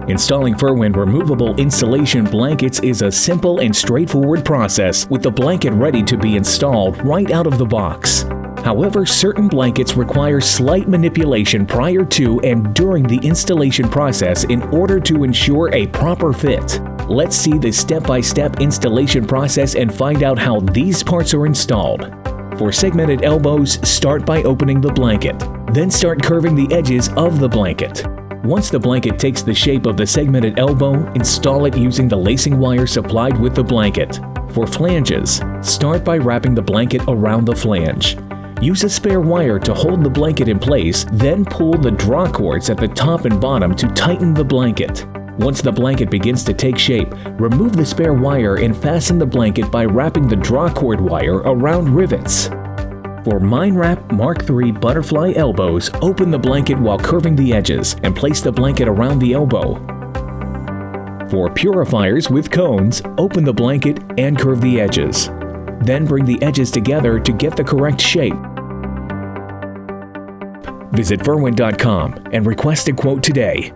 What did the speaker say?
Installing Firwin removable insulation blankets is a simple and straightforward process with the blanket ready to be installed right out of the box. However, certain blankets require slight manipulation prior to and during the installation process in order to ensure a proper fit. Let's see the step-by-step installation process and find out how these parts are installed. For segmented elbows, start by opening the blanket. Then start curving the edges of the blanket. Once the blanket takes the shape of the segmented elbow, install it using the lacing wire supplied with the blanket. For flanges, start by wrapping the blanket around the flange. Use a spare wire to hold the blanket in place, then pull the draw cords at the top and bottom to tighten the blanket. Once the blanket begins to take shape, remove the spare wire and fasten the blanket by wrapping the draw cord wire around rivets. For MineWrap Mark III butterfly elbows, open the blanket while curving the edges and place the blanket around the elbow. For Purifiers with cones, open the blanket and curve the edges. Then bring the edges together to get the correct shape. Visit Firwin.com and request a quote today.